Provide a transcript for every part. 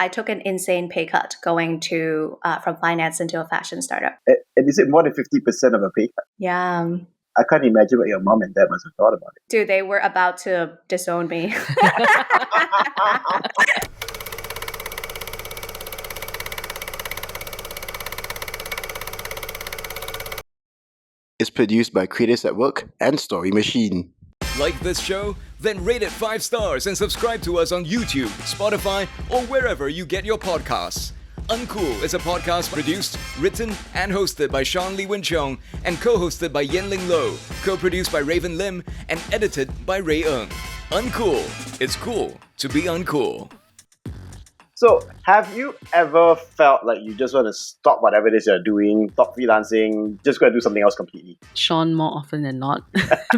I took an insane pay cut going to from finance into a fashion startup. And is it more than 50% of a pay cut? Yeah. I can't imagine what your mom and dad must have thought about it. Dude, they were about to disown me. Is produced by Creators at Work and Story Machine. Like this show? Then rate it 5 stars and subscribe to us on YouTube, Spotify, or wherever you get your podcasts. UNCOOL is a podcast produced, written, and hosted by Sean Lee Win Cheong and co-hosted by Yen Lyng, co-produced by Raven Lim and edited by Ray Ng. UNCOOL. It's cool to be uncool. So, have you ever felt like you just want to stop whatever it is you're doing, stop freelancing, just go and do something else completely? Sean, more often than not.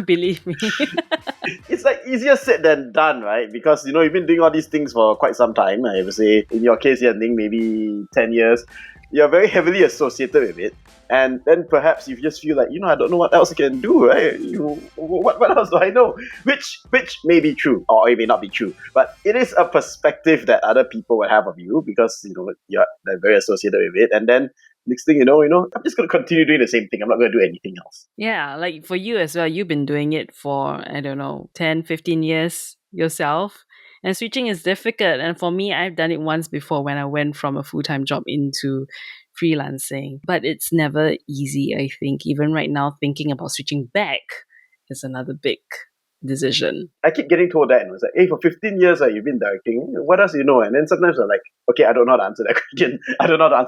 Believe me. It's like easier said than done, right? Because, you've been doing all these things for quite some time. I would say, in your case, Yen Lyng, maybe 10 years. You're very heavily associated with it. And then perhaps you just feel like, I don't know what else I can do, right? What else do I know? Which may be true, or it may not be true. But it is a perspective that other people will have of you because, they're very associated with it. And then next thing you know, I'm just going to continue doing the same thing. I'm not going to do anything else. Yeah, like for you as well, you've been doing it for, 10, 15 years yourself. And switching is difficult. And for me, I've done it once before when I went from a full-time job into freelancing. But it's never easy, I think. Even right now, thinking about switching back is another big decision. I keep getting told that, and it's like, hey, for 15 years you've been directing, what else do you know? And then sometimes I'm like, okay, I don't know how to answer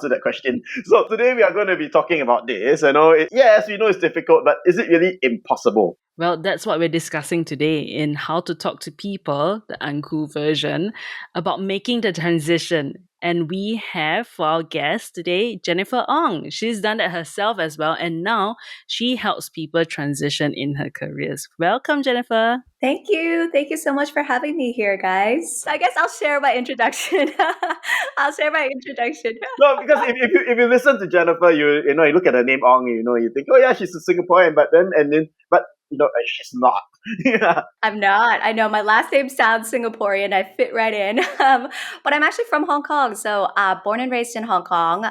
that question. So today we are going to be talking about this. Yes, we know it's difficult, but is it really impossible? Well, that's what we're discussing today in How to Talk to People, the UNCOOL version, about making the transition. And we have for our guest today, Jennifer Ong. She's done that herself as well. And now she helps people transition in her careers. Welcome, Jennifer. Thank you. Thank you so much for having me here, guys. I guess I'll share my introduction. No, because if you listen to Jennifer, you look at her name Ong, you think, oh yeah, she's a Singaporean, but she's not. Yeah. I'm not. I know my last name sounds Singaporean. I fit right in. But I'm actually from Hong Kong. So born and raised in Hong Kong.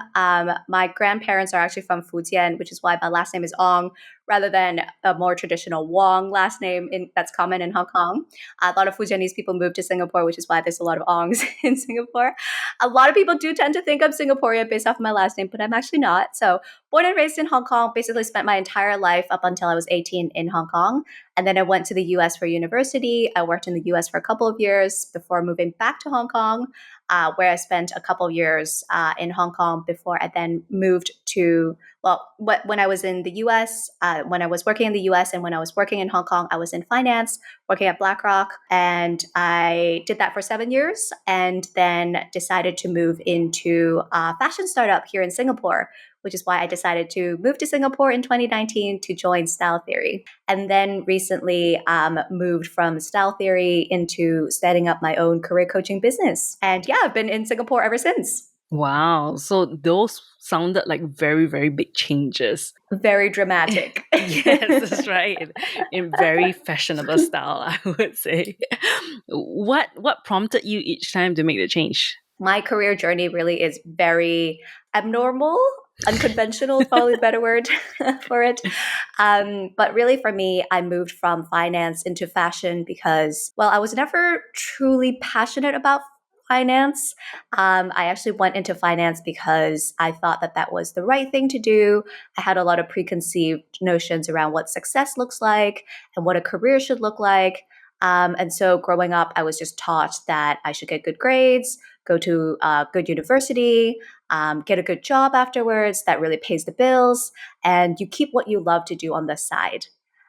My grandparents are actually from Fujian, which is why my last name is Ong, rather than a more traditional Wong last name that's common in Hong Kong. A lot of Fujianese people moved to Singapore, which is why there's a lot of Ongs in Singapore. A lot of people do tend to think I'm Singaporean based off of my last name, but I'm actually not. So born and raised in Hong Kong, basically spent my entire life up until I was 18 in Hong Kong. And then I went to the US for university. I worked in the US for a couple of years before moving back to Hong Kong, where I spent a couple of years in Hong Kong before I then moved to, when I was in the US, when I was working in the US and when I was working in Hong Kong, I was in finance, working at BlackRock. And I did that for 7 years and then decided to move into a fashion startup here in Singapore, which is why I decided to move to Singapore in 2019 to join Style Theory. And then recently moved from Style Theory into setting up my own career coaching business. And yeah, I've been in Singapore ever since. Wow. So those sounded like very, very big changes. Very dramatic. Yes, that's right. In very fashionable style, I would say. What prompted you each time to make the change? My career journey really is very abnormal. Unconventional is probably a better word for it. But really for me, I moved from finance into fashion because, I was never truly passionate about finance. I actually went into finance because I thought that was the right thing to do. I had a lot of preconceived notions around what success looks like and what a career should look like. And so growing up, I was just taught that I should get good grades, go to a good university, get a good job afterwards that really pays the bills, and you keep what you love to do on the side.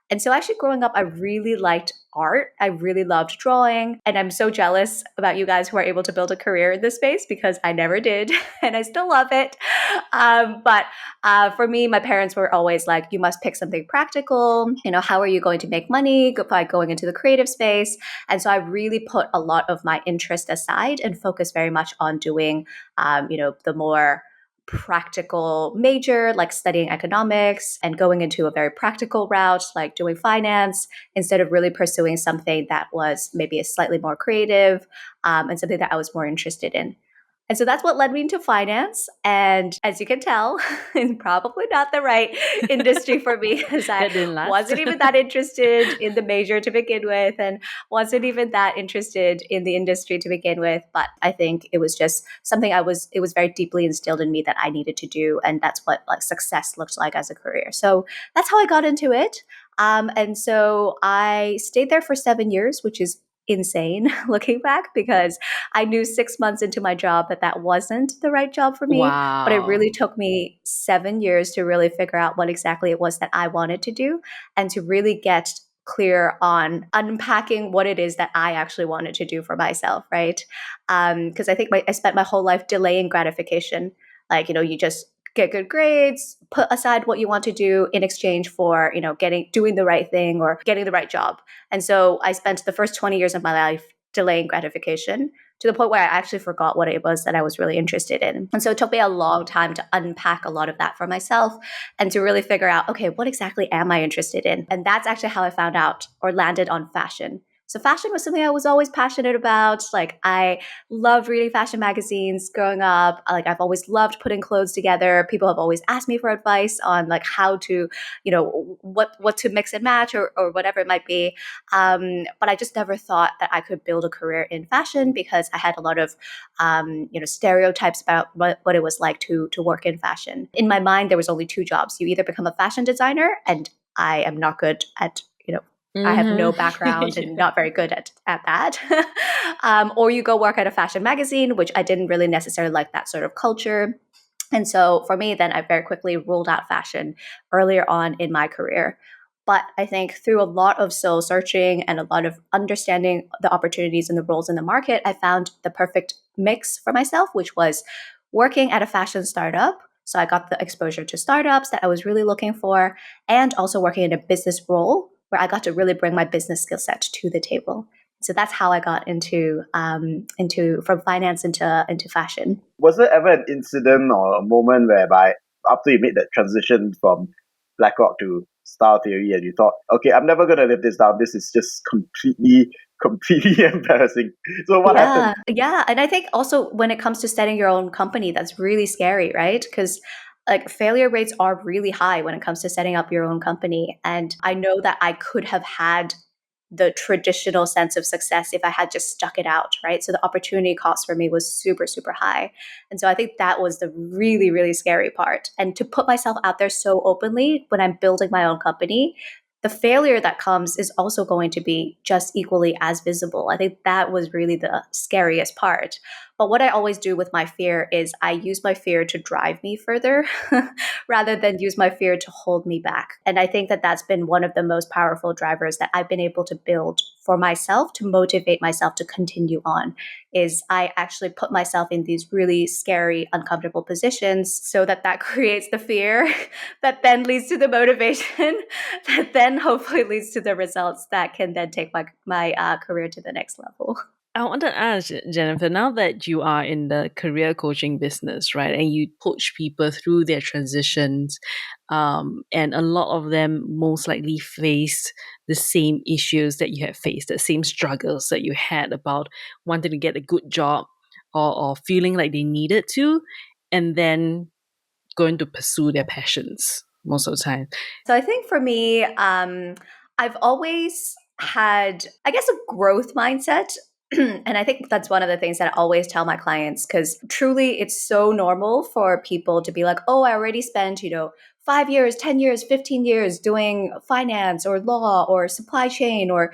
And so actually growing up, I really liked art. I really loved drawing. And I'm so jealous about you guys who are able to build a career in this space because I never did. And I still love it. But for me, my parents were always like, you must pick something practical. How are you going to make money by going into the creative space? And so I really put a lot of my interest aside and focused very much on doing, the more practical major, like studying economics and going into a very practical route, like doing finance, instead of really pursuing something that was maybe a slightly more creative and something that I was more interested in. And so that's what led me into finance. And as you can tell, it's probably not the right industry for me because I That didn't last. wasn't even that interested in the major to begin with and wasn't even that interested in the industry to begin with. But I think it was just something it was very deeply instilled in me that I needed to do. And that's what like success looks like as a career. So that's how I got into it. And so I stayed there for 7 years, which is insane looking back because I knew 6 months into my job that wasn't the right job for me. But it Wow. really took me 7 years to really figure out what exactly it was that I wanted to do and to really get clear on unpacking what it is that I actually wanted to do for myself, right? Because I think I spent my whole life delaying gratification. Like, you just get good grades, put aside what you want to do in exchange for, doing the right thing or getting the right job. And so I spent the first 20 years of my life delaying gratification to the point where I actually forgot what it was that I was really interested in. And so it took me a long time to unpack a lot of that for myself and to really figure out, okay, what exactly am I interested in? And that's actually how I found out or landed on fashion. So fashion was something I was always passionate about. Like I loved reading fashion magazines growing up. Like I've always loved putting clothes together. People have always asked me for advice on like how to, what to mix and match or whatever it might be. But I just never thought that I could build a career in fashion because I had a lot of, stereotypes about what it was like to work in fashion. In my mind, there was only two jobs. You either become a fashion designer, and I am not good at, I have no background and not very good at that. Or you go work at a fashion magazine, which I didn't really necessarily like that sort of culture. And so for me, then I very quickly ruled out fashion earlier on in my career. But I think through a lot of soul searching and a lot of understanding the opportunities and the roles in the market, I found the perfect mix for myself, which was working at a fashion startup. So I got the exposure to startups that I was really looking for, and also working in a business role where I got to really bring my business skill set to the table. So that's how I got into from finance into fashion. Was there ever an incident or a moment whereby after you made that transition from BlackRock to Style Theory and you thought, okay, I'm never going to live this down. This is just completely embarrassing. So what happened? Yeah. And I think also when it comes to setting your own company, that's really scary, right? Because like failure rates are really high when it comes to setting up your own company. And I know that I could have had the traditional sense of success if I had just stuck it out, right? So the opportunity cost for me was super, super high. And so I think that was the really, really scary part. And to put myself out there so openly when I'm building my own company, the failure that comes is also going to be just equally as visible. I think that was really the scariest part. But what I always do with my fear is I use my fear to drive me further rather than use my fear to hold me back. And I think that that's been one of the most powerful drivers that I've been able to build for myself to motivate myself to continue on is I actually put myself in these really scary, uncomfortable positions so that creates the fear that then leads to the motivation that then hopefully leads to the results that can then take my career to the next level. I want to ask, Jennifer, now that you are in the career coaching business, right, and you coach people through their transitions, and a lot of them most likely face the same issues that you have faced, the same struggles that you had about wanting to get a good job or feeling like they needed to, and then going to pursue their passions most of the time. So I think for me, I've always had, I guess, a growth mindset. And I think that's one of the things that I always tell my clients, because truly it's so normal for people to be like, oh, I already spent, 5 years, 10 years, 15 years doing finance or law or supply chain or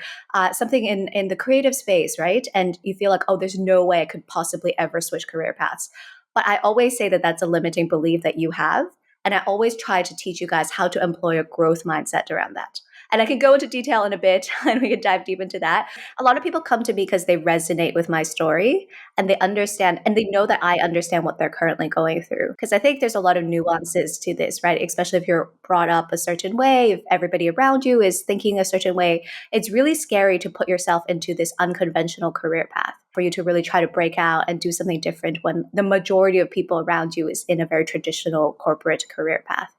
something in the creative space, right? And you feel like, oh, there's no way I could possibly ever switch career paths. But I always say that that's a limiting belief that you have. And I always try to teach you guys how to employ a growth mindset around that. And I can go into detail in a bit and we can dive deep into that. A lot of people come to me because they resonate with my story and they understand and they know that I understand what they're currently going through. Because I think there's a lot of nuances to this, right? Especially if you're brought up a certain way, if everybody around you is thinking a certain way, it's really scary to put yourself into this unconventional career path. for you to really try to break out and do something different when the majority of people around you is in a very traditional corporate career path.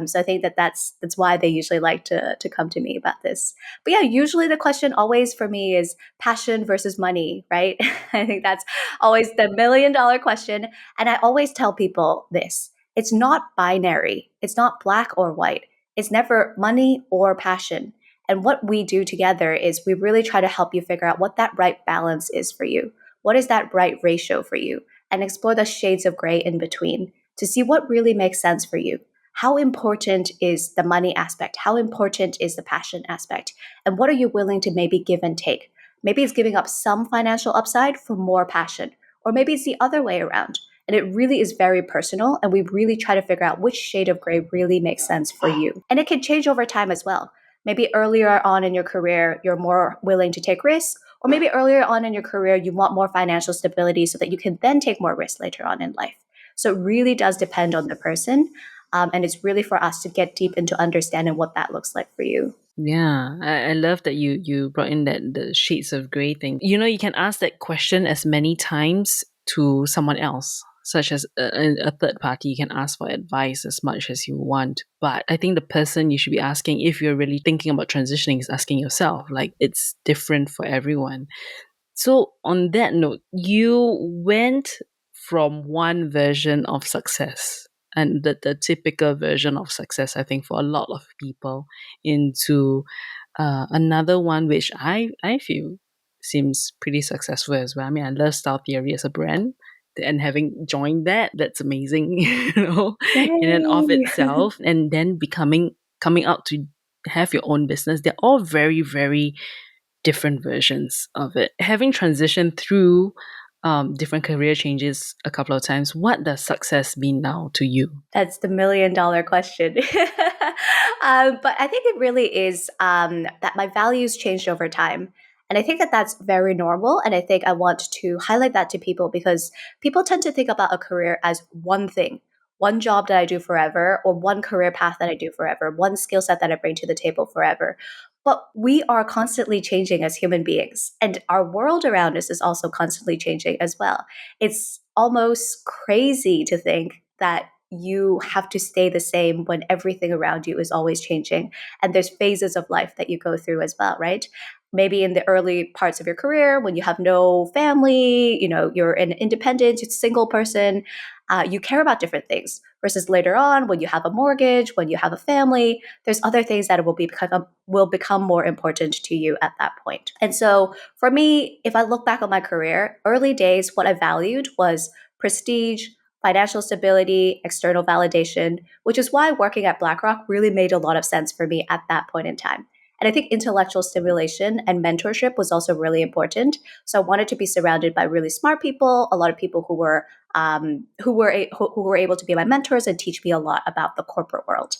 So I think that's why they usually like to come to me about this. But yeah, usually the question always for me is passion versus money, right? I think that's always the $1,000,000 question. And I always tell people this. It's not binary. It's not black or white. It's never money or passion. And what we do together is we really try to help you figure out what that right balance is for you. What is that right ratio for you? And explore the shades of gray in between to see what really makes sense for you. How important is the money aspect? How important is the passion aspect? And what are you willing to maybe give and take? Maybe it's giving up some financial upside for more passion, or maybe it's the other way around. And it really is very personal. And we really try to figure out which shade of gray really makes sense for you. And it can change over time as well. Maybe earlier on in your career, you're more willing to take risks, or maybe earlier on in your career, you want more financial stability so that you can then take more risks later on in life. So it really does depend on the person. And it's really for us to get deep into understanding what that looks like for you. Yeah, I love that you brought in that the shades of gray thing. You can ask that question as many times to someone else, such as a third party. You can ask for advice as much as you want. But I think the person you should be asking, if you're really thinking about transitioning, is asking yourself. Like, it's different for everyone. So on that note, you went from one version of success and the typical version of success, I think, for a lot of people, into another one which I feel seems pretty successful as well. I mean, I love Style Theory as a brand, and having joined that, that's amazing, in and of Yay. itself. And then coming out to have your own business, they're all very, very different versions of it. Having transitioned through different career changes a couple of times, what does success mean now to you? That's the $1,000,000 question. But I think it really is that my values changed over time. And I think that that's very normal. And I think I want to highlight that to people because people tend to think about a career as one thing, one job that I do forever, or one career path that I do forever, one skill set that I bring to the table forever. But we are constantly changing as human beings, and our world around us is also constantly changing as well. It's almost crazy to think that you have to stay the same when everything around you is always changing. And there's phases of life that you go through as well, right? Maybe in the early parts of your career when you have no family, you're an independent, single person, you care about different things versus later on when you have a mortgage, when you have a family, there's other things that will become more important to you at that point. And so for me, if I look back on my career, early days, what I valued was prestige, financial stability, external validation, which is why working at BlackRock really made a lot of sense for me at that point in time. And I think intellectual stimulation and mentorship was also really important. So I wanted to be surrounded by really smart people, a lot of people who were able to be my mentors and teach me a lot about the corporate world.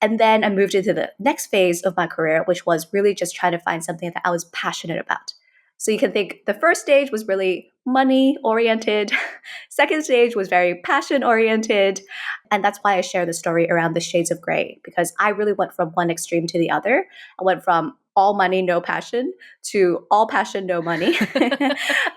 And then I moved into the next phase of my career, which was really just trying to find something that I was passionate about. So you can think the first stage was really money oriented. Second stage was very passion oriented. And that's why I share the story around the shades of gray, because I really went from one extreme to the other. I went from all money, no passion to all passion, no money.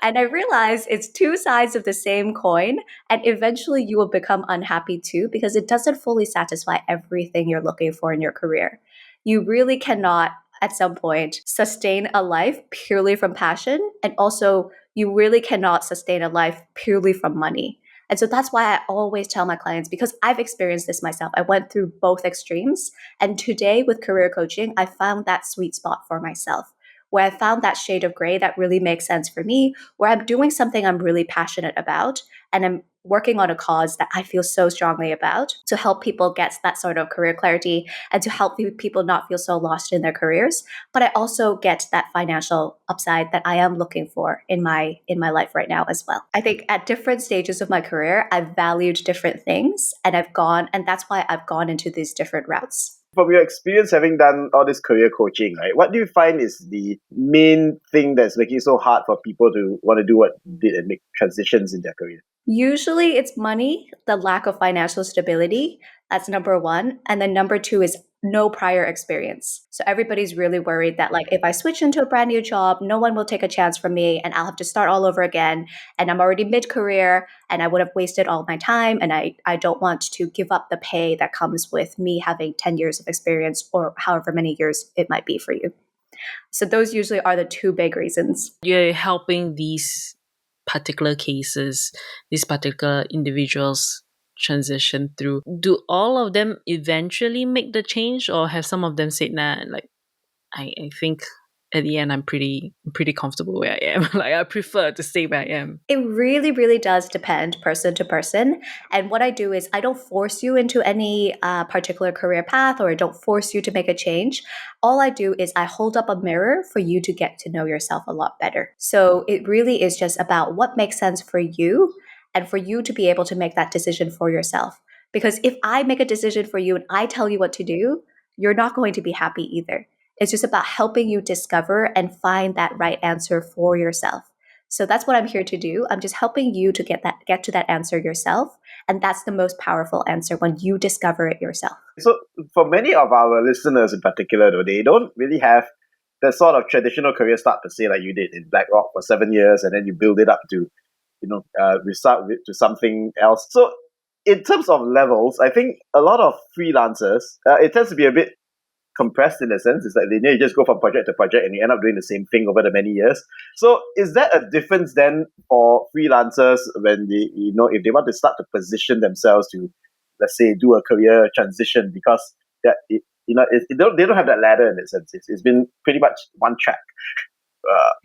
And I realized it's two sides of the same coin. And eventually you will become unhappy too, because it doesn't fully satisfy everything you're looking for in your career. You really cannot at some point sustain a life purely from passion. And also you really cannot sustain a life purely from money. And so that's why I always tell my clients, because I've experienced this myself. I went through both extremes. And today with career coaching, I found that sweet spot for myself, where I found that shade of gray that really makes sense for me, where I'm doing something I'm really passionate about, and I'm working on a cause that I feel so strongly about to help people get that sort of career clarity and to help people not feel so lost in their careers. But I also get that financial upside that I am looking for in my life right now as well. I think at different stages of my career, I've valued different things and that's why I've gone into these different routes. From your experience having done all this career coaching, right, what do you find is the main thing that's making it so hard for people to want to do what you did and make transitions in their career? Usually it's money, the lack of financial stability. That's number one. And then number two is no prior experience. So everybody's really worried that, like, if I switch into a brand new job, no one will take a chance from me and I'll have to start all over again. And I'm already mid-career and I would have wasted all my time. And I don't want to give up the pay that comes with me having 10 years of experience or however many years it might be for you. So those usually are the two big reasons. You're helping these particular cases, these particular individuals transition through. Do all of them eventually make the change, or have some of them said, nah, like I think at the end I'm pretty comfortable where I am. Like I prefer to stay where I am. It really, really does depend person to person. And what I do is I don't force you into any particular career path, or I don't force you to make a change. All I do is I hold up a mirror for you to get to know yourself a lot better. So it really is just about what makes sense for you and for you to be able to make that decision for yourself. Because if I make a decision for you and I tell you what to do, you're not going to be happy either. It's just about helping you discover and find that right answer for yourself. So that's what I'm here to do. I'm just helping you to get to that answer yourself. And that's the most powerful answer when you discover it yourself. So for many of our listeners in particular, though, they don't really have the sort of traditional career start per se like you did in BlackRock for 7 years, and then you build it up to, restart to something else. So in terms of levels, I think a lot of freelancers, it tends to be a bit compressed in a sense. It's like you just go from project to project and you end up doing the same thing over the many years. So is that a difference then for freelancers when they, if they want to start to position themselves to, let's say, do a career transition, because they don't have that ladder in a sense. It's been pretty much one track.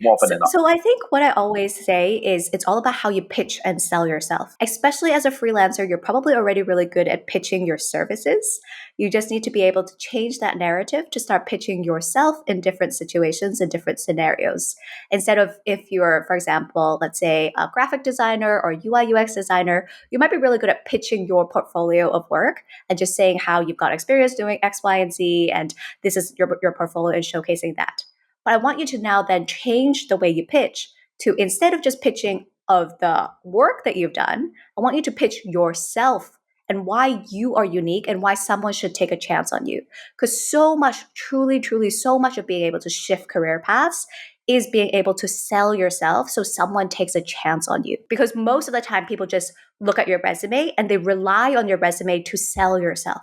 More often than not. So I think what I always say is it's all about how you pitch and sell yourself. Especially as a freelancer, you're probably already really good at pitching your services. You just need to be able to change that narrative to start pitching yourself in different situations and different scenarios. Instead of, if you're, for example, let's say a graphic designer or UI UX designer, you might be really good at pitching your portfolio of work and just saying how you've got experience doing X, Y, and Z, and this is your portfolio and showcasing that. But I want you to now then change the way you pitch to, instead of just pitching of the work that you've done, I want you to pitch yourself and why you are unique and why someone should take a chance on you. Because so much, truly, truly, so much of being able to shift career paths is being able to sell yourself so someone takes a chance on you. Because most of the time people just look at your resume and they rely on your resume to sell yourself.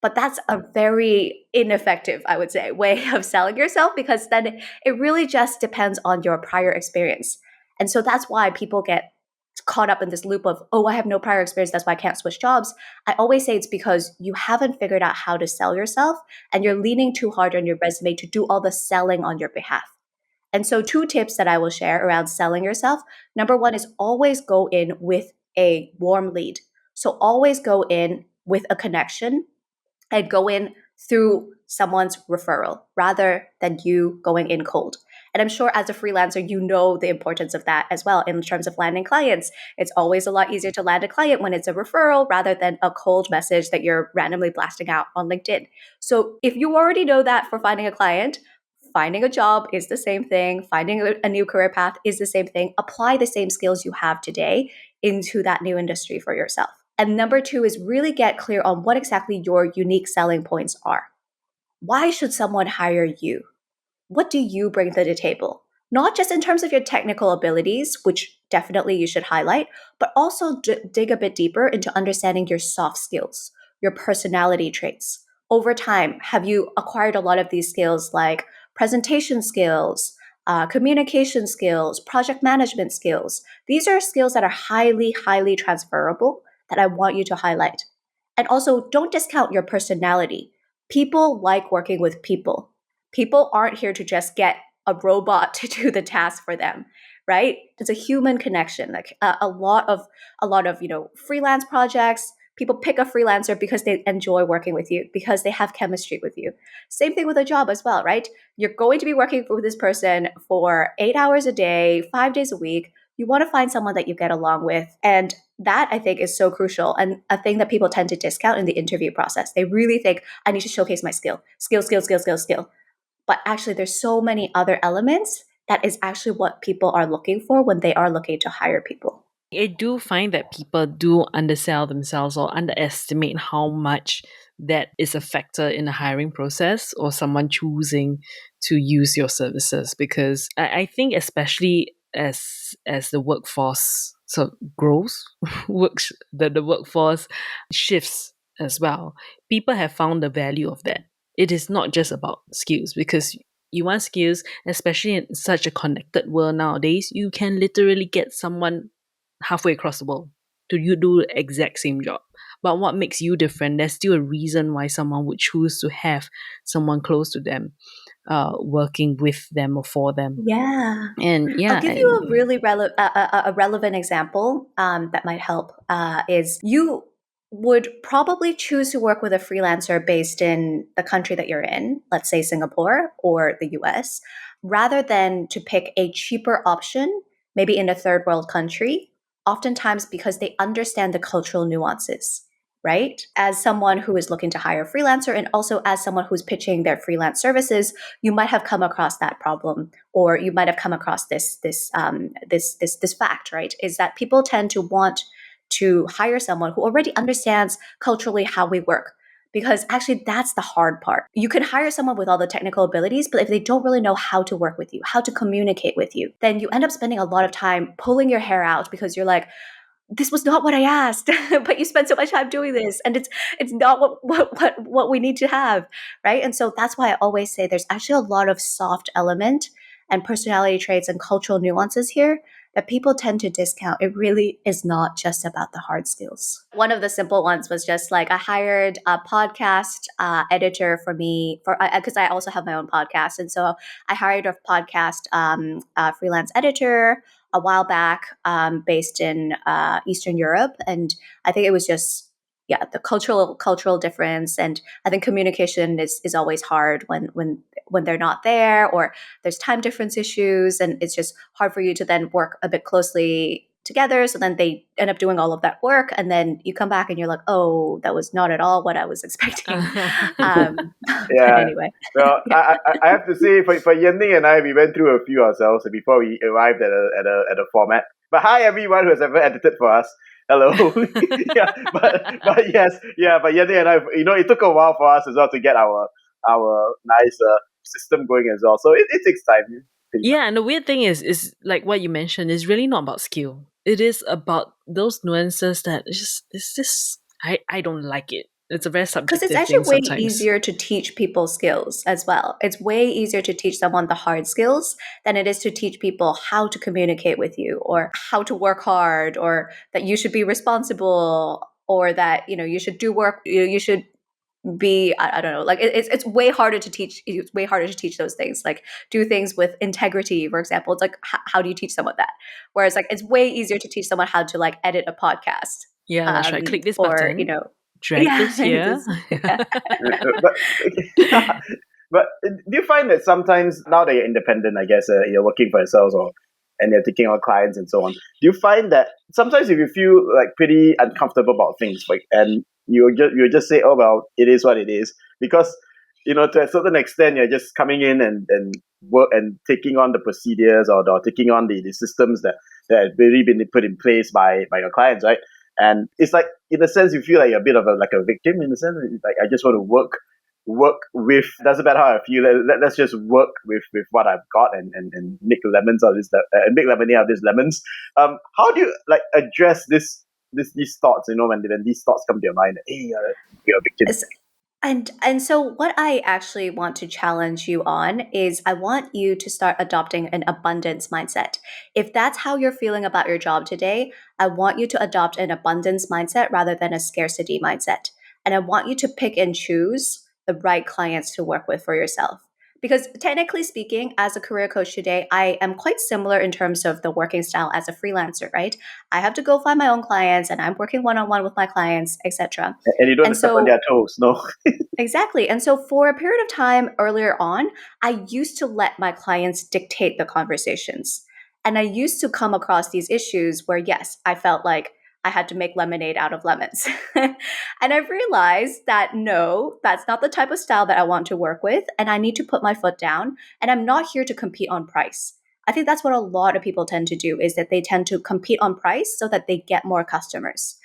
But that's a very ineffective, I would say, way of selling yourself, because then it really just depends on your prior experience. And so that's why people get caught up in this loop of, oh, I have no prior experience, that's why I can't switch jobs. I always say it's because you haven't figured out how to sell yourself and you're leaning too hard on your resume to do all the selling on your behalf. And so 2 tips that I will share around selling yourself. Number 1 is always go in with a warm lead. So always go in with a connection and go in through someone's referral rather than you going in cold. And I'm sure as a freelancer, you know the importance of that as well in terms of landing clients. It's always a lot easier to land a client when it's a referral rather than a cold message that you're randomly blasting out on LinkedIn. So if you already know that for finding a client, finding a job is the same thing. Finding a new career path is the same thing. Apply the same skills you have today into that new industry for yourself. And number 2 is really get clear on what exactly your unique selling points are. Why should someone hire you? What do you bring to the table? Not just in terms of your technical abilities, which definitely you should highlight, but also dig a bit deeper into understanding your soft skills, your personality traits. Over time, have you acquired a lot of these skills like presentation skills, communication skills, project management skills? These are skills that are highly, highly transferable that I want you to highlight. And also, don't discount your personality. People like working with people. People aren't here to just get a robot to do the task for them, right? It's a human connection. Like a lot of freelance projects, people pick a freelancer because they enjoy working with you, because they have chemistry with you. Same thing with a job as well, right? You're going to be working with this person for 8 hours a day, 5 days a week. You want to find someone that you get along with. And that, I think, is so crucial and a thing that people tend to discount in the interview process. They really think, I need to showcase my skill. But actually, there's so many other elements that is actually what people are looking for when they are looking to hire people. I do find that people do undersell themselves or underestimate how much that is a factor in the hiring process or someone choosing to use your services. Because I think especially as the workforce grows, the workforce shifts as well. People have found the value of that. It is not just about skills, because you want skills, especially in such a connected world nowadays. You can literally get someone halfway across the world to you do the exact same job. But what makes you different? There's still a reason why someone would choose to have someone close to them, working with them or for them. Yeah. And I'll yeah, give you a really a relevant example that might help. Is you would probably choose to work with a freelancer based in the country that you're in, let's say Singapore or the US, rather than to pick a cheaper option, maybe in a third world country, oftentimes because they understand the cultural nuances. Right? As someone who is looking to hire a freelancer and also as someone who's pitching their freelance services, you might have come across that problem, or you might have come across this fact, right? Is that people tend to want to hire someone who already understands culturally how we work. Because actually, that's the hard part. You can hire someone with all the technical abilities, but if they don't really know how to work with you, how to communicate with you, then you end up spending a lot of time pulling your hair out because you're like, this was not what I asked, but you spent so much time doing this, and it's not what we need to have, right? And so that's why I always say there's actually a lot of soft element and personality traits and cultural nuances here that people tend to discount. It really is not just about the hard skills. One of the simple ones was just like I hired a podcast editor for me for because I also have my own podcast, and so I hired a podcast freelance editor a while back, based in Eastern Europe, and I think it was just the cultural difference, and I think communication is always hard when they're not there, or there's time difference issues, and it's just hard for you to then work a bit closely together. So then they end up doing all of that work, and then you come back and you're like, oh, that was not at all what I was expecting. But Yeah. anyway, Well, yeah. I have to say, for Yen Lyng and I, we went through a few ourselves before we arrived at a format. But hi, everyone who has ever edited for us. Hello. Yeah, but yes, yeah, but Yen Lyng and I, it took a while for us as well to get our nice system going as well. So it takes time. Pretty much. yeah, and the weird thing is like what you mentioned, is really not about skill. It is about those nuances that it's just I don't like it. It's a very Because it's subjective actually thing way sometimes. easier to teach people skills as well. It's way easier to teach someone the hard skills than it is to teach people how to communicate with you, or how to work hard, or that you should be responsible, or that you should do work. You should be, I don't know, like it's way harder to teach. It's way harder to teach those things, like do things with integrity, for example. It's like how do you teach someone that? Whereas like it's way easier to teach someone how to like edit a podcast, Yeah, that's right. Click this or button, drag yeah, this here. yeah. But but do you find that sometimes now that you're independent, I guess you're working for yourselves and you're taking on clients and so on, do you find that sometimes if you feel like pretty uncomfortable about things, like, and you just say, oh well, it is what it is, because to a certain extent you're just coming in and work and taking on the procedures, or taking on the systems that have really been put in place by your clients, right? And it's like, in a sense, you feel like you're a bit of a victim, in a sense. It's like, I just want to work with, doesn't matter how I feel, let's just work with what I've got and make lemons out of this, and make lemonade out of these lemons. How do you like address these thoughts, when these thoughts come to your mind, hey, you're a victim? And so what I actually want to challenge you on is I want you to start adopting an abundance mindset. If that's how you're feeling about your job today, I want you to adopt an abundance mindset rather than a scarcity mindset. And I want you to pick and choose the right clients to work with for yourself. Because technically speaking, as a career coach today, I am quite similar in terms of the working style as a freelancer, right? I have to go find my own clients, and I'm working one-on-one with my clients, etc. And you don't have And to step on their so toes, no. exactly. And so for a period of time earlier on, I used to let my clients dictate the conversations. And I used to come across these issues where, yes, I felt like I had to make lemonade out of lemons. And I've realized that no, that's not the type of style that I want to work with. And I need to put my foot down. And I'm not here to compete on price. I think that's what a lot of people tend to do, is that they tend to compete on price so that they get more customers.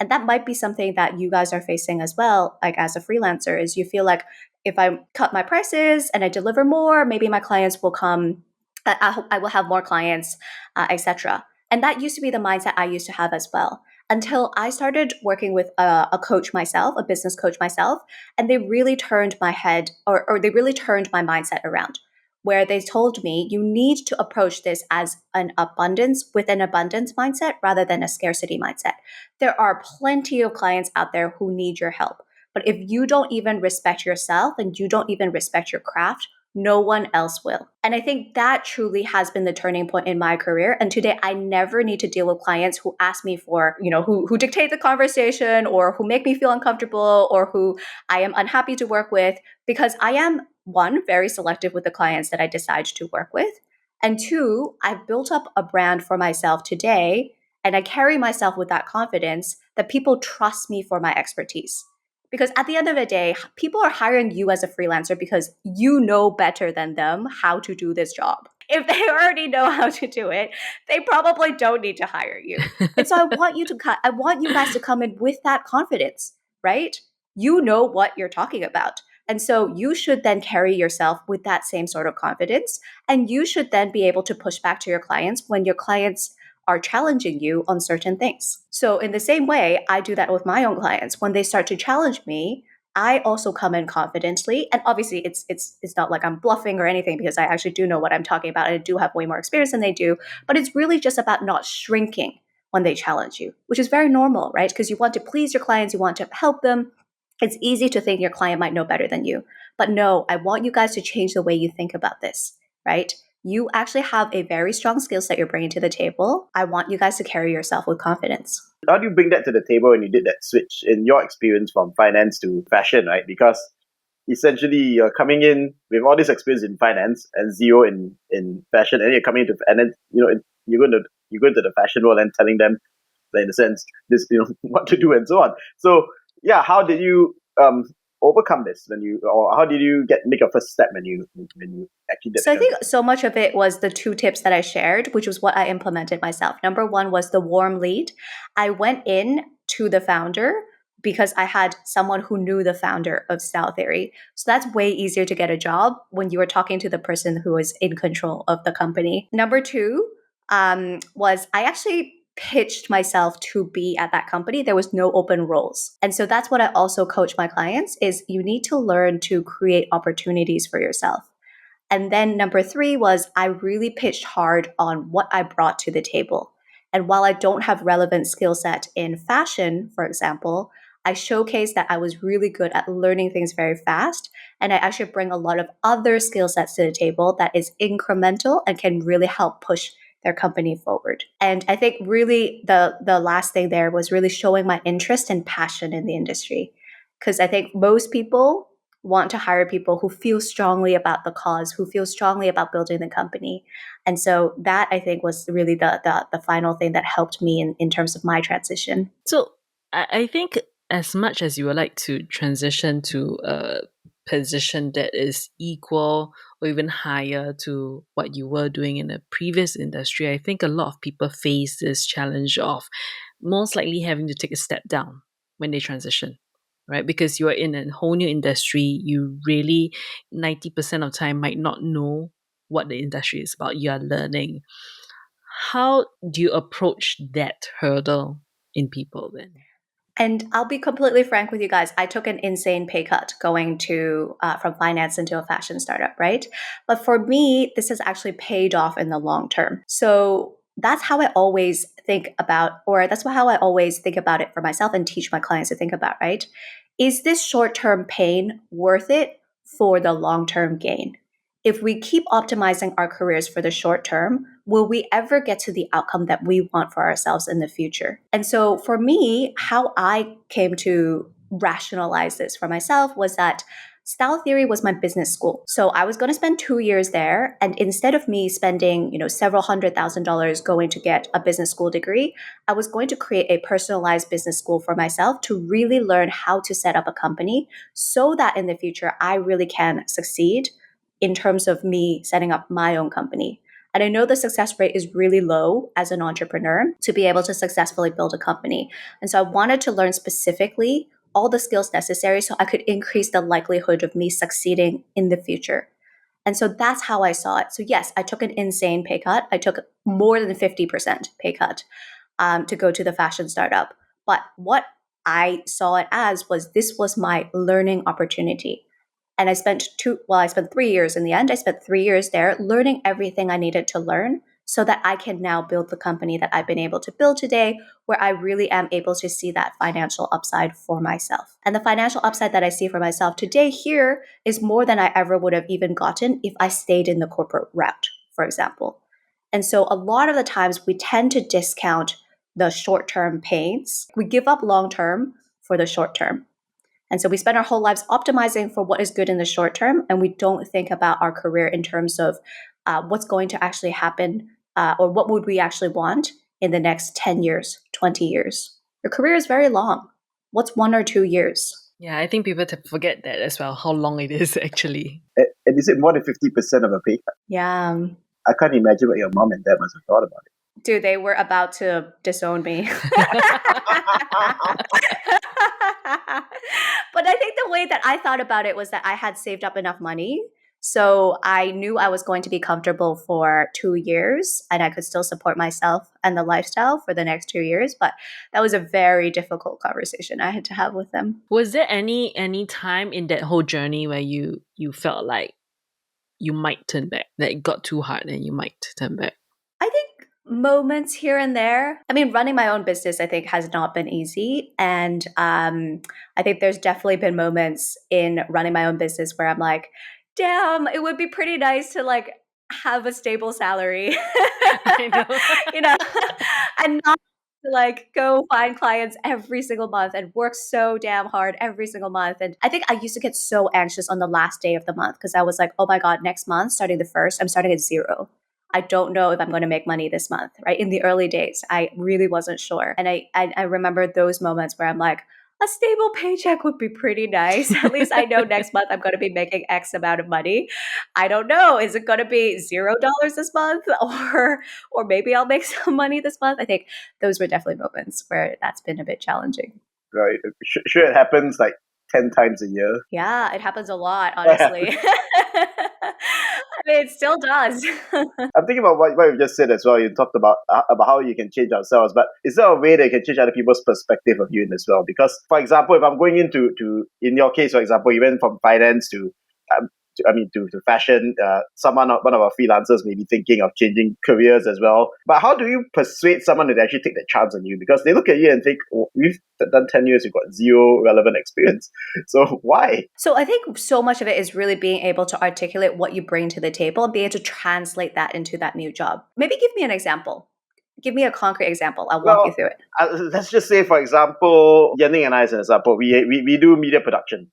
And that might be something that you guys are facing as well, like as a freelancer, is you feel like if I cut my prices and I deliver more, maybe my clients will come, I will have more clients, etc. And that used to be the mindset I used to have as well, until I started working with a coach myself, a business coach myself, and they really turned my head, or they really turned my mindset around, where they told me you need to approach this as an abundance with an abundance mindset rather than a scarcity mindset. There are plenty of clients out there who need your help. But if you don't even respect yourself and you don't even respect your craft, no one else will. And I think that truly has been the turning point in my career. And today I never need to deal with clients who ask me for, who dictate the conversation, or who make me feel uncomfortable, or who I am unhappy to work with, because I am, one, very selective with the clients that I decide to work with. And two, I've built up a brand for myself today, and I carry myself with that confidence that people trust me for my expertise. Because at the end of the day, people are hiring you as a freelancer because you know better than them how to do this job. If they already know how to do it, they probably don't need to hire you. And so I want you guys to come in with that confidence, right? You know what you're talking about. And so you should then carry yourself with that same sort of confidence. And you should then be able to push back to your clients when your clients are challenging you on certain things. So in the same way, I do that with my own clients. When they start to challenge me, I also come in confidently. And obviously it's not like I'm bluffing or anything, because I actually do know what I'm talking about. And I do have way more experience than they do. But it's really just about not shrinking when they challenge you, which is very normal, right? Because you want to please your clients, you want to help them. It's easy to think your client might know better than you. But no, I want you guys to change the way you think about this, right? You actually have a very strong skill set you're bringing to the table. I want you guys to carry yourself with confidence. How do you bring that to the table when you did that switch in your experience from finance to fashion, right? Because essentially you're coming in with all this experience in finance and zero in fashion, and you're coming into, and then you're going to the fashion world and telling them, like, in a sense, this what to do and so on. So yeah, how did you overcome this or how did you make a first step when you actually did? So I think so much of it was the two tips that I shared, which was what I implemented myself. Number one was the warm lead. I went in to the founder because I had someone who knew the founder of Style Theory. So that's way easier to get a job when you are talking to the person who is in control of the company. Number two was I actually pitched myself to be at that company. There was no open roles. And so that's what I also coach my clients, is you need to learn to create opportunities for yourself. And then number three was I really pitched hard on what I brought to the table. And while I don't have relevant skill set in fashion, for example, I showcased that I was really good at learning things very fast. And I actually bring a lot of other skill sets to the table that is incremental and can really help push their company forward. And I think really the last thing there was really showing my interest and passion in the industry. Because I think most people want to hire people who feel strongly about the cause, who feel strongly about building the company. And so that, I think, was really the final thing that helped me in terms of my transition. So I think as much as you would like to transition to a position that is equal or even higher to what you were doing in a previous industry, I think a lot of people face this challenge of most likely having to take a step down when they transition, right? Because you are in a whole new industry. You really 90% of the time might not know what the industry is about. You are learning. How do you approach that hurdle in people then? And I'll be completely frank with you guys. I took an insane pay cut going to from finance into a fashion startup, right? But for me, this has actually paid off in the long term. So that's how I always think about, or that's how I always think about it for myself and teach my clients to think about, right? Is this short-term pain worth it for the long-term gain? If we keep optimizing our careers for the short term, will we ever get to the outcome that we want for ourselves in the future? And so for me, how I came to rationalize this for myself was that Style Theory was my business school. So I was going to spend 2 years there. And instead of me spending, several $100,000 going to get a business school degree, I was going to create a personalized business school for myself to really learn how to set up a company so that in the future, I really can succeed in terms of me setting up my own company. And I know the success rate is really low as an entrepreneur to be able to successfully build a company. And so I wanted to learn specifically all the skills necessary so I could increase the likelihood of me succeeding in the future. And so that's how I saw it. So yes, I took an insane pay cut. I took more than 50% pay cut to go to the fashion startup. But what I saw it as was this was my learning opportunity. And I spent 3 years in the end. I spent 3 years there learning everything I needed to learn so that I can now build the company that I've been able to build today, where I really am able to see that financial upside for myself. And the financial upside that I see for myself today here is more than I ever would have even gotten if I stayed in the corporate route, for example. And so a lot of the times we tend to discount the short-term pains. We give up long-term for the short-term. And so we spend our whole lives optimizing for what is good in the short term, and we don't think about our career in terms of what's going to actually happen or what would we actually want in the next 10 years, 20 years. Your career is very long. What's 1 or 2 years? Yeah, I think people forget that as well, how long it is actually. And is it more than 50% of a pay cut? Yeah. I can't imagine what your mom and dad must have thought about it. Dude, they were about to disown me. But I think the way that I thought about it was that I had saved up enough money. So I knew I was going to be comfortable for 2 years and I could still support myself and the lifestyle for the next 2 years. But that was a very difficult conversation I had to have with them. Was there any time in that whole journey where you felt like you might turn back, that it got too hard and you might turn back? I think moments here and there. I mean, running my own business, I think, has not been easy. And I think there's definitely been moments in running my own business where I'm like, damn, it would be pretty nice to like have a stable salary. I know. You know, and not to like go find clients every single month and work so damn hard every single month. And I think I used to get so anxious on the last day of the month because I was like, oh my God, next month, starting the 1st, I'm starting at 0. I don't know if I'm going to make money this month, right? In the early days, I really wasn't sure. And I remember those moments where I'm like, a stable paycheck would be pretty nice. At least I know next month I'm going to be making X amount of money. I don't know. Is it going to be $0 this month? Or maybe I'll make some money this month? I think those were definitely moments where that's been a bit challenging. Right. Sure, it happens like 10 times a year. Yeah, it happens a lot, honestly. I mean, it still does. I'm thinking about what you just said as well. You talked about how you can change ourselves, but is there a way that you can change other people's perspective of you as well? Because, for example, if I'm going into in your case, for example, you went from finance to fashion. One of our freelancers may be thinking of changing careers as well. But how do you persuade someone to actually take that chance on you? Because they look at you and think, oh, we've done 10 years, you've got 0 relevant experience. So why? So I think so much of it is really being able to articulate what you bring to the table and be able to translate that into that new job. Maybe give me an example. Give me a concrete example. I'll walk you through it. Let's just say, for example, Yen Lyng and I, as an example, we do media production.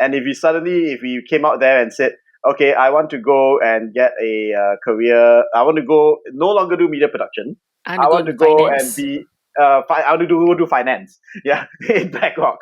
And if we came out there and said, okay, I want to go and get a career, I want to go no longer do media production. I want to go and be, I want to do finance. Yeah, in BlackRock.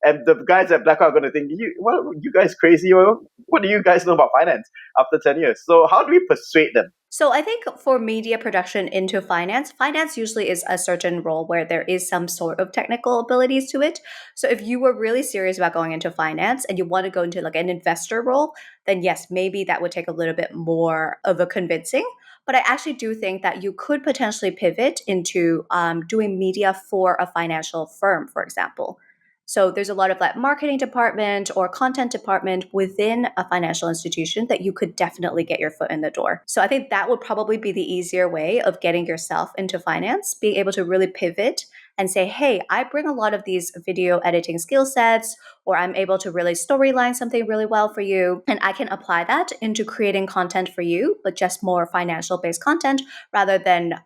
And the guys at BlackRock are going to think, what are you guys crazy? What do you guys know about finance after 10 years? So how do we persuade them? So I think for media production into finance usually is a certain role where there is some sort of technical abilities to it. So if you were really serious about going into finance and you want to go into like an investor role, then yes, maybe that would take a little bit more of a convincing. But I actually do think that you could potentially pivot into doing media for a financial firm, for example. So there's a lot of like marketing department or content department within a financial institution that you could definitely get your foot in the door. So I think that would probably be the easier way of getting yourself into finance, being able to really pivot and say, hey, I bring a lot of these video editing skill sets, or I'm able to really storyline something really well for you. And I can apply that into creating content for you, but just more financial based content rather than,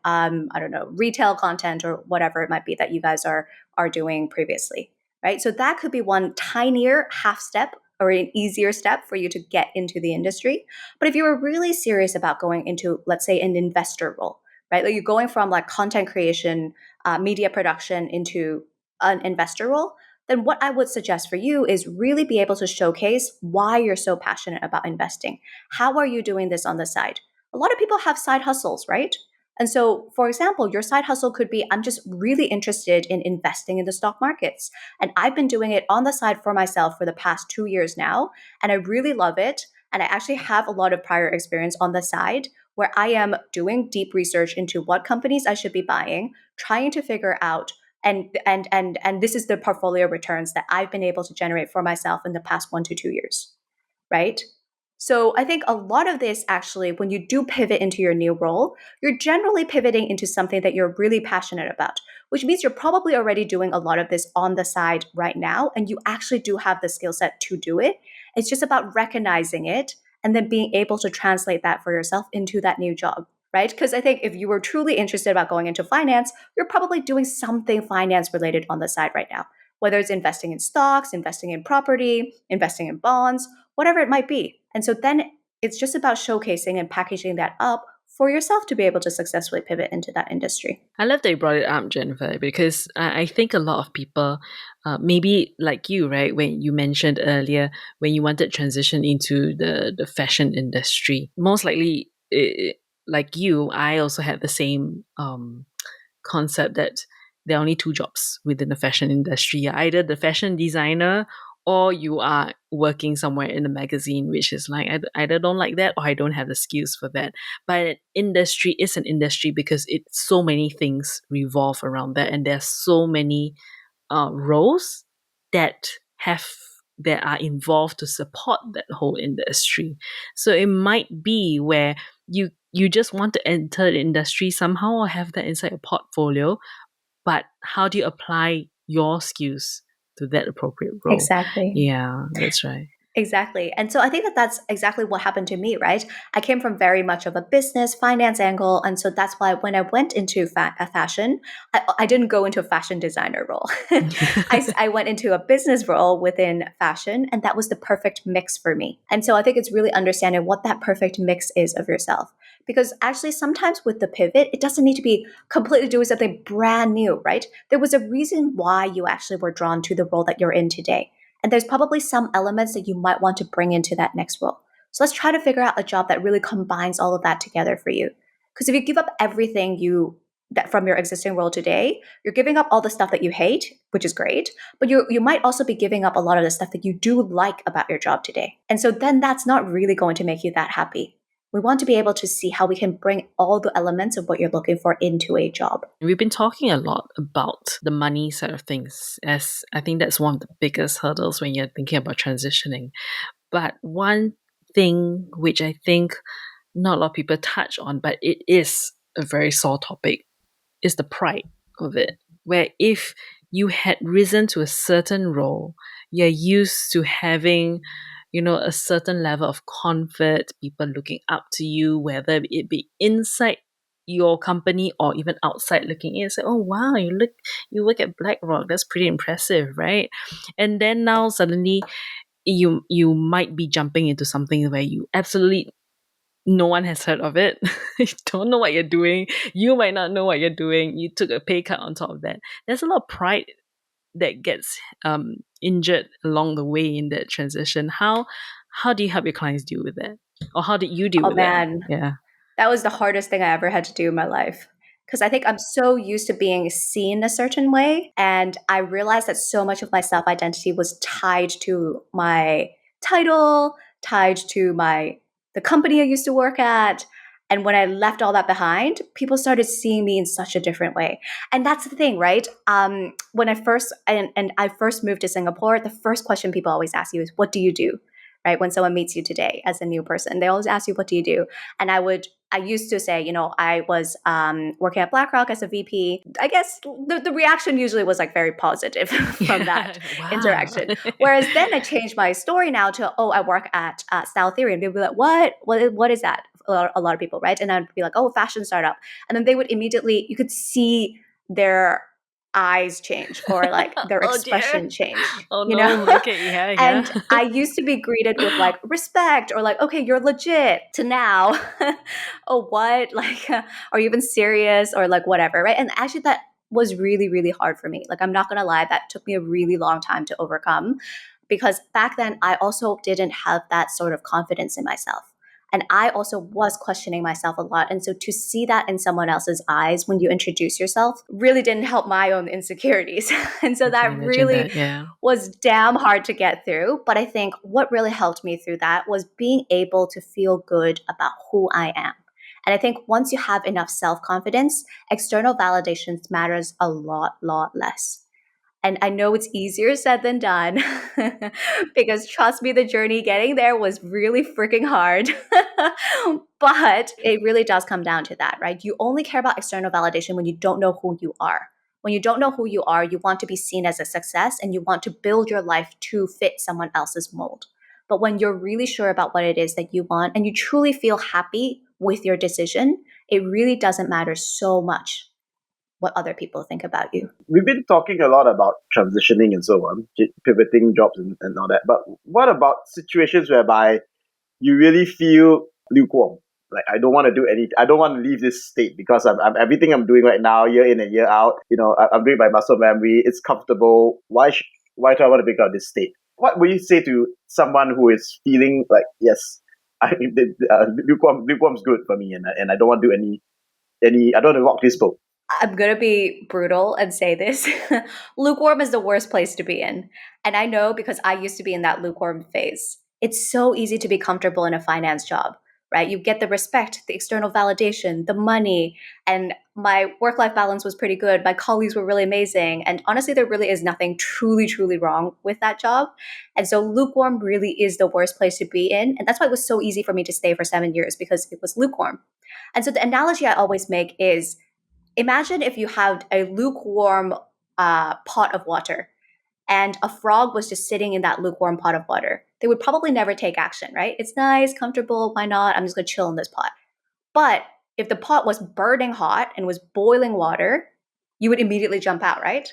retail content or whatever it might be that you guys are doing previously. Right? So that could be one tinier half step or an easier step for you to get into the industry. But if you were really serious about going into, let's say, an investor role, right? Like you're going from like content creation, media production into an investor role, then what I would suggest for you is really be able to showcase why you're so passionate about investing. How are you doing this on the side? A lot of people have side hustles, right? And so, for example, your side hustle could be, I'm just really interested in investing in the stock markets. And I've been doing it on the side for myself for the past 2 years now. And I really love it. And I actually have a lot of prior experience on the side where I am doing deep research into what companies I should be buying, trying to figure out and this is the portfolio returns that I've been able to generate for myself in the past 1 to 2 years, right? So I think a lot of this actually, when you do pivot into your new role, you're generally pivoting into something that you're really passionate about, which means you're probably already doing a lot of this on the side right now, and you actually do have the skill set to do it. It's just about recognizing it and then being able to translate that for yourself into that new job, right? Because I think if you were truly interested about going into finance, you're probably doing something finance related on the side right now, whether it's investing in stocks, investing in property, investing in bonds, whatever it might be. And so then it's just about showcasing and packaging that up for yourself to be able to successfully pivot into that industry. I love that you brought it up, Jennifer, because I think a lot of people, maybe like you, right, when you mentioned earlier, when you wanted to transition into the fashion industry, most likely, like you, I also had the same concept that there are only two jobs within the fashion industry. You're either the fashion designer or you are working somewhere in a magazine, which is like, I either don't like that or I don't have the skills for that. But industry is an industry because so many things revolve around that, and there's so many roles that are involved to support that whole industry. So it might be where you just want to enter the industry somehow or have that inside your portfolio, but how do you apply your skills to that appropriate role? Exactly. Yeah, that's right. Exactly. And so I think that that's exactly what happened to me, right? I came from very much of a business finance angle. And so that's why when I went into fashion, I didn't go into a fashion designer role. I went into a business role within fashion, and that was the perfect mix for me. And so I think it's really understanding what that perfect mix is of yourself. Because actually, sometimes with the pivot, it doesn't need to be completely doing something brand new, right? There was a reason why you actually were drawn to the role that you're in today. And there's probably some elements that you might want to bring into that next role. So let's try to figure out a job that really combines all of that together for you. Because if you give up everything that from your existing role today, you're giving up all the stuff that you hate, which is great, but you might also be giving up a lot of the stuff that you do like about your job today. And so then that's not really going to make you that happy. We want to be able to see how we can bring all the elements of what you're looking for into a job. We've been talking a lot about the money side of things, as I think that's one of the biggest hurdles when you're thinking about transitioning. But one thing which I think not a lot of people touch on, but it is a very sore topic, is the pride of it. Where if you had risen to a certain role, you're used to having a certain level of comfort, people looking up to you, whether it be inside your company or even outside looking in, say, oh wow, you work at BlackRock, that's pretty impressive, right? And then now suddenly you might be jumping into something where you absolutely no one has heard of it. You don't know what you're doing. You might not know what you're doing. You took a pay cut on top of that. There's a lot of pride that gets injured along the way in that transition. How do you help your clients deal with that? Or how did you deal with man. that? Yeah. That was the hardest thing I ever had to do in my life. Because I think I'm so used to being seen a certain way. And I realized that so much of my self identity was tied to my title, tied to the company I used to work at. And when I left all that behind, people started seeing me in such a different way. And that's the thing, right? When I first moved to Singapore, the first question people always ask you is, what do you do? Right? When someone meets you today as a new person, they always ask you, what do you do? And I used to say, I was working at BlackRock as a VP. I guess the reaction usually was like very positive from that interaction. Whereas then I changed my story now to, I work at Style Theory. And they'd be like, what is that? A lot of people, right? And I'd be like, fashion startup. And then they would immediately, you could see their eyes change or like their expression change. Oh no. Okay, yeah. And I used to be greeted with like respect or like, okay, you're legit, to now, oh, what? Like, are you even serious? Or like whatever, right? And actually that was really, really hard for me. Like, I'm not gonna lie, that took me a really long time to overcome, because back then I also didn't have that sort of confidence in myself. And I also was questioning myself a lot. And so to see that in someone else's eyes when you introduce yourself really didn't help my own insecurities. And so I can that imagine really that. Yeah. was damn hard to get through. But I think what really helped me through that was being able to feel good about who I am. And I think once you have enough self-confidence, external validations matters a lot less. And I know it's easier said than done because trust me, the journey getting there was really freaking hard. But it really does come down to that, right? You only care about external validation when you don't know who you are. When you don't know who you are, you want to be seen as a success and you want to build your life to fit someone else's mold. But when you're really sure about what it is that you want and you truly feel happy with your decision, it really doesn't matter so much what other people think about you. We've been talking a lot about transitioning and so on, pivoting jobs and all that. But what about situations whereby you really feel lukewarm? Like, I don't want to do anything. I don't want to leave this state because I'm everything I'm doing right now, year in and year out. I'm doing my muscle memory. It's comfortable. Why do I want to break out of this state? What would you say to someone who is feeling like, yes, lukewarm's good for me, and I don't want to do any. I don't want to rock this boat. I'm going to be brutal and say this. Lukewarm is the worst place to be in. And I know because I used to be in that lukewarm phase. It's so easy to be comfortable in a finance job, right? You get the respect, the external validation, the money, and my work-life balance was pretty good. My colleagues were really amazing. And honestly, there really is nothing truly wrong with that job. And so lukewarm really is the worst place to be in. And that's why it was so easy for me to stay for 7 years, because it was lukewarm. And so the analogy I always make is, imagine if you had a lukewarm pot of water and a frog was just sitting in that lukewarm pot of water. They would probably never take action, right? It's nice, comfortable, why not? I'm just going to chill in this pot. But if the pot was burning hot and was boiling water, you would immediately jump out, right?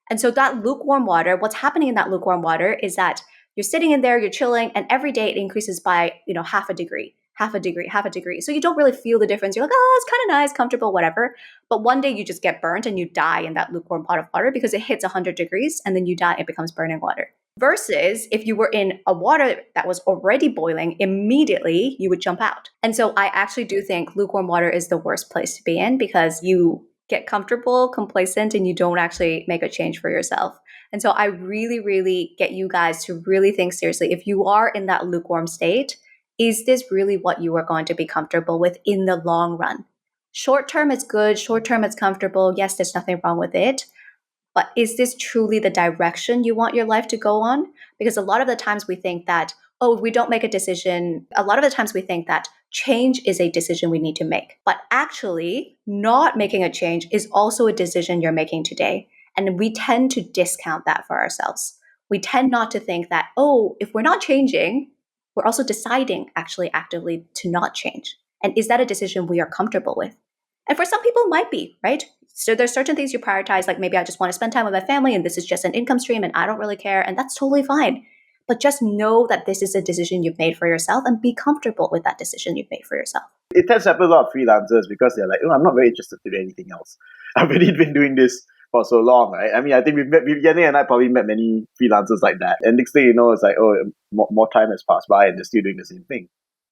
And so that lukewarm water, what's happening in that lukewarm water is that you're sitting in there, you're chilling, and every day it increases by, half a degree. So you don't really feel the difference. You're like, oh, it's kind of nice, comfortable, whatever. But one day you just get burnt and you die in that lukewarm pot of water because it hits 100 degrees and then you die, it becomes burning water. Versus if you were in a water that was already boiling, immediately you would jump out. And so I actually do think lukewarm water is the worst place to be in because you get comfortable, complacent, and you don't actually make a change for yourself. And so I really get you guys to really think seriously. If you are in that lukewarm state, is this really what you are going to be comfortable with in the long run? Short term, it's good. Short term, it's comfortable. Yes, there's nothing wrong with it. But is this truly the direction you want your life to go on? Because a lot of the times we think that, oh, if we don't make a decision, a lot of the times we think that change is a decision we need to make. But actually, not making a change is also a decision you're making today. And we tend to discount that for ourselves. We tend not to think that, oh, if we're not changing, we're also deciding actually actively to not change. And is that a decision we are comfortable with? And for some people, it might be, right? So there's certain things you prioritize, like maybe I just want to spend time with my family and this is just an income stream and I don't really care. And that's totally fine. But just know that this is a decision you've made for yourself and be comfortable with that decision you've made for yourself. It tends to happen a lot of freelancers because they're like, oh, I'm not very interested to do anything else. I've already been doing this for so long, right? I mean, I think Yen Lyng and I probably met many freelancers like that. And next thing you know, it's like, oh, more time has passed by and they're still doing the same thing.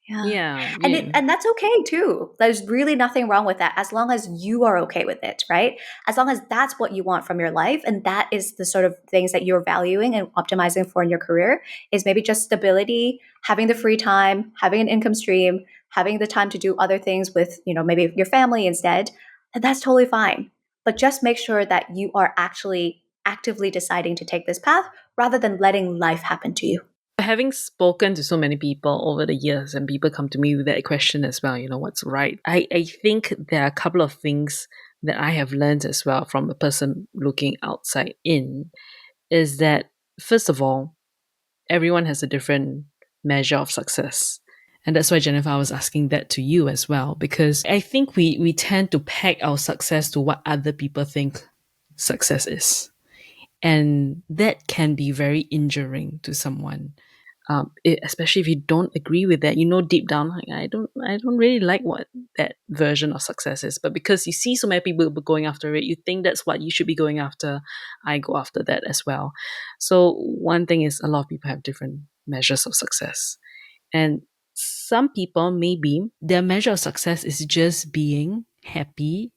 Yeah. And that's okay too. There's really nothing wrong with that as long as you are okay with it, right? As long as that's what you want from your life and that is the sort of things that you're valuing and optimizing for in your career, is maybe just stability, having the free time, having an income stream, having the time to do other things with, maybe your family instead. And that's totally fine. But just make sure that you are actually actively deciding to take this path rather than letting life happen to you. Having spoken to so many people over the years, and people come to me with that question as well, what's right? I think there are a couple of things that I have learned as well from a person looking outside in, is that, first of all, everyone has a different measure of success. And that's why, Jennifer, I was asking that to you as well, because I think we tend to peg our success to what other people think success is. And that can be very injuring to someone. Especially if you don't agree with that, deep down, like, I don't really like what that version of success is. But because you see so many people going after it, you think that's what you should be going after. I go after that as well. So one thing is, a lot of people have different measures of success. And some people, maybe their measure of success is just being happy,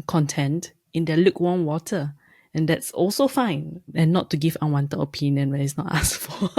content in their lukewarm water. And that's also fine. And not to give unwanted opinion when it's not asked for.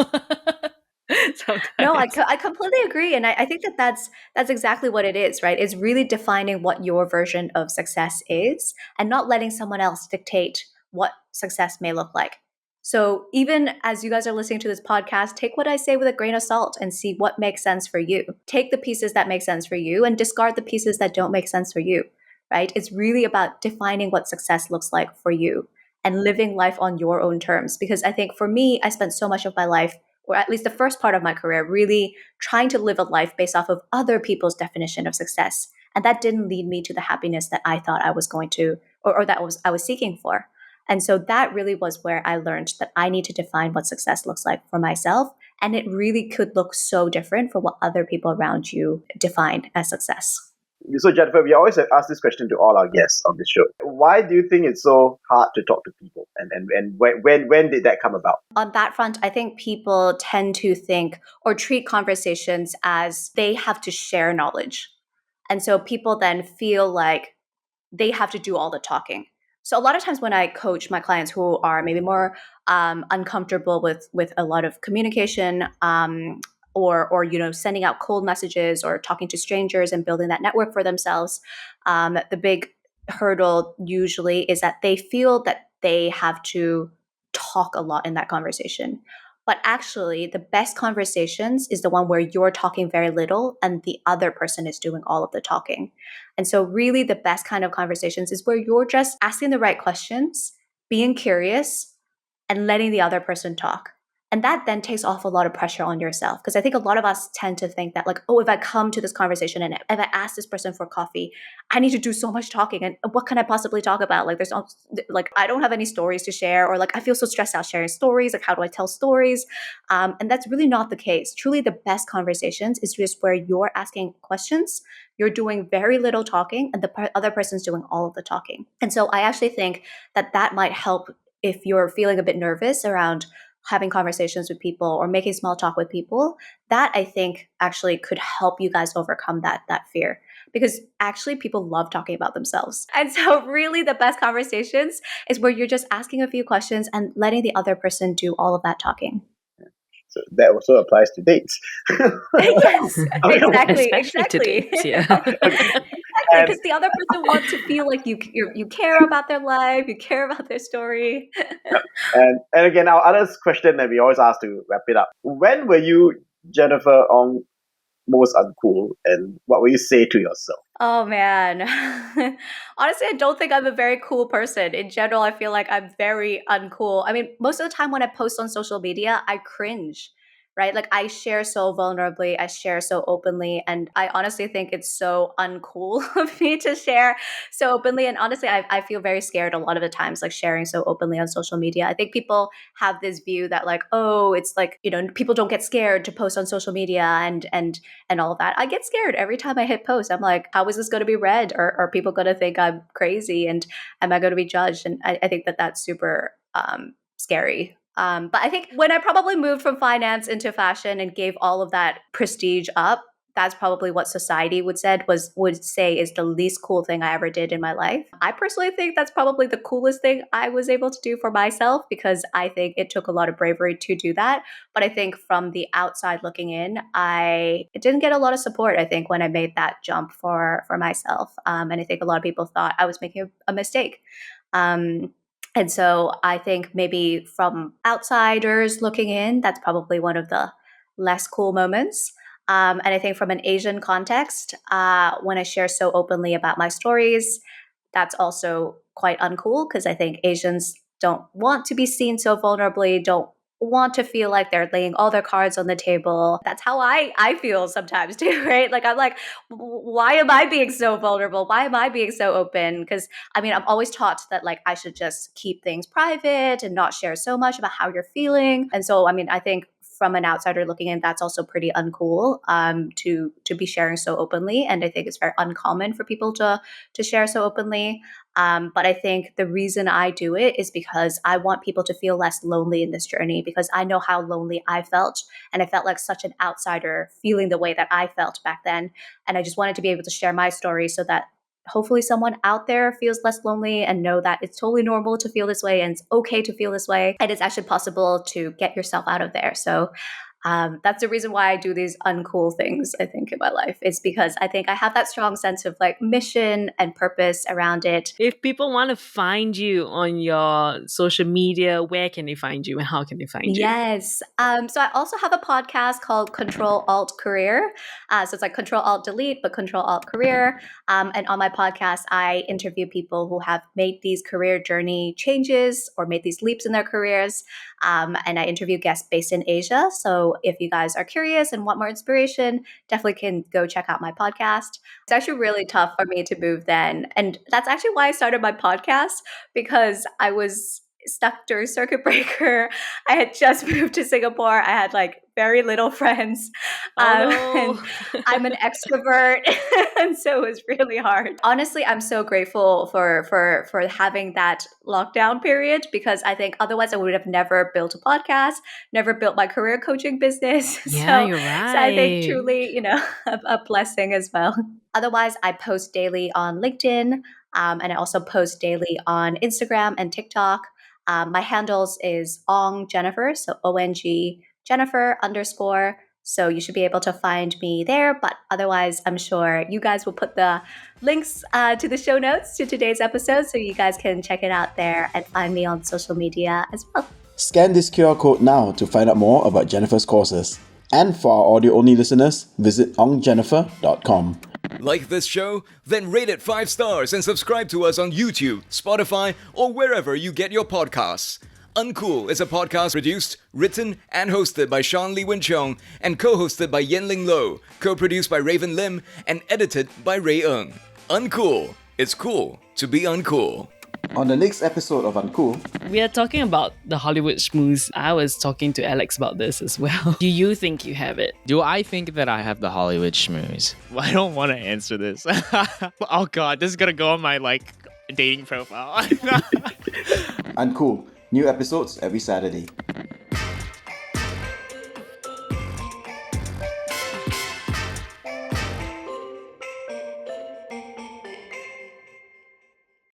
Sometimes. No, I completely agree. And I think that that's exactly what it is, right? It's really defining what your version of success is and not letting someone else dictate what success may look like. So even as you guys are listening to this podcast, take what I say with a grain of salt and see what makes sense for you. Take the pieces that make sense for you and discard the pieces that don't make sense for you, right? It's really about defining what success looks like for you and living life on your own terms. Because I think for me, I spent so much of my life, or at least the first part of my career, really trying to live a life based off of other people's definition of success. And that didn't lead me to the happiness that I thought I was going to, or that I was seeking for. And so that really was where I learned that I need to define what success looks like for myself. And it really could look so different for what other people around you define as success. So, Jennifer, we always ask this question to all our guests on this show. Why do you think it's so hard to talk to people? And when did that come about? On that front, I think people tend to think or treat conversations as they have to share knowledge. And so people then feel like they have to do all the talking. So a lot of times when I coach my clients who are maybe more uncomfortable with a lot of communication, or sending out cold messages or talking to strangers and building that network for themselves, the big hurdle usually is that they feel that they have to talk a lot in that conversation. But actually, the best conversations is the one where you're talking very little and the other person is doing all of the talking. And so really the best kind of conversations is where you're just asking the right questions, being curious, and letting the other person talk. And that then takes off a lot of pressure on yourself. Because I think a lot of us tend to think that, like, oh, if I come to this conversation and if I ask this person for coffee, I need to do so much talking. And what can I possibly talk about? Like, I don't have any stories to share, or like, I feel so stressed out sharing stories. Like, how do I tell stories? And that's really not the case. Truly, the best conversations is just where you're asking questions, you're doing very little talking, and the other person's doing all of the talking. And so I actually think that might help if you're feeling a bit nervous around having conversations with people or making small talk with people. That I think actually could help you guys overcome that fear, because actually people love talking about themselves. And so really the best conversations is where you're just asking a few questions and letting the other person do all of that talking. So that also applies to dates. Yes, exactly. Especially to dates, yeah. Because the other person wants to feel like you care about their life, you care about their story. And again, our other question that we always ask to wrap it up. When were you, Jennifer, on most uncool, and what will you say to yourself? Oh man. Honestly, I don't think I'm a very cool person. In general, I feel like I'm very uncool. I mean, most of the time when I post on social media, I cringe, right? Like I share so vulnerably, I share so openly, and I honestly think it's so uncool of me to share so openly. And honestly, I feel very scared a lot of the times, like sharing so openly on social media. I think people have this view that like, oh, it's like, people don't get scared to post on social media and all of that. I get scared every time I hit post. I'm like, how is this going to be read? Or are people going to think I'm crazy? And am I going to be judged? And I think that's super scary. But I think when I probably moved from finance into fashion and gave all of that prestige up, that's probably what society would say is the least cool thing I ever did in my life. I personally think that's probably the coolest thing I was able to do for myself, because I think it took a lot of bravery to do that. But I think from the outside looking in, I didn't get a lot of support, I think, when I made that jump for myself. And I think a lot of people thought I was making a mistake. And so I think maybe from outsiders looking in, that's probably one of the less cool moments. And I think from an Asian context, when I share so openly about my stories, that's also quite uncool, because I think Asians don't want to be seen so vulnerably, don't want to feel like they're laying all their cards on the table. That's how I feel sometimes too, right? Like I'm like, why am I being so vulnerable? Why am I being so open? Because I mean, I'm always taught that like I should just keep things private and not share so much about how you're feeling. And so I mean, I think from an outsider looking in, that's also pretty uncool to be sharing so openly. And I think it's very uncommon for people to share so openly. But I think the reason I do it is because I want people to feel less lonely in this journey, because I know how lonely I felt. And I felt like such an outsider feeling the way that I felt back then. And I just wanted to be able to share my story so that hopefully someone out there feels less lonely and know that it's totally normal to feel this way and it's okay to feel this way. And it's actually possible to get yourself out of there. So that's the reason why I do these uncool things, I think, in my life. It's because I think I have that strong sense of like mission and purpose around it. If people want to find you on your social media, where can they find you and how can they find you? Yes. So I also have a podcast called Control Alt Career. So it's like Control Alt Delete, but Control Alt Career. And on my podcast, I interview people who have made these career journey changes or made these leaps in their careers. And I interview guests based in Asia. So if you guys are curious and want more inspiration, definitely can go check out my podcast. It's actually really tough for me to move then. And that's actually why I started my podcast, because I was stuck during circuit breaker. I had just moved to Singapore. I had like very little friends. And I'm an extrovert, and so it was really hard. Honestly, I'm so grateful for having that lockdown period, because I think otherwise I would have never built a podcast, never built my career coaching business. Yeah, you're right. So I think truly, a blessing as well. Otherwise, I post daily on LinkedIn, and I also post daily on Instagram and TikTok. My handles is Ong Jennifer, so ONG Jennifer _. So you should be able to find me there. But otherwise, I'm sure you guys will put the links to the show notes to today's episode, so you guys can check it out there and find me on social media as well. Scan this QR code now to find out more about Jennifer's courses. And for our audio-only listeners, visit ongjennifer.com. Like this show? Then rate it 5 stars and subscribe to us on YouTube, Spotify, or wherever you get your podcasts. UNCOOL is a podcast produced, written, and hosted by Leung and co-hosted by Yen Lyng, co-produced by Raven Lim, and edited by Ray Ng. UNCOOL. It's cool to be uncool. On the next episode of Uncool, we are talking about the Hollywood schmooze. I was talking to Alex about this as well. Do you think you have it? Do I think that I have the Hollywood schmooze? Well, I don't want to answer this. Oh God, this is gonna go on my dating profile. Uncool. New episodes every Saturday.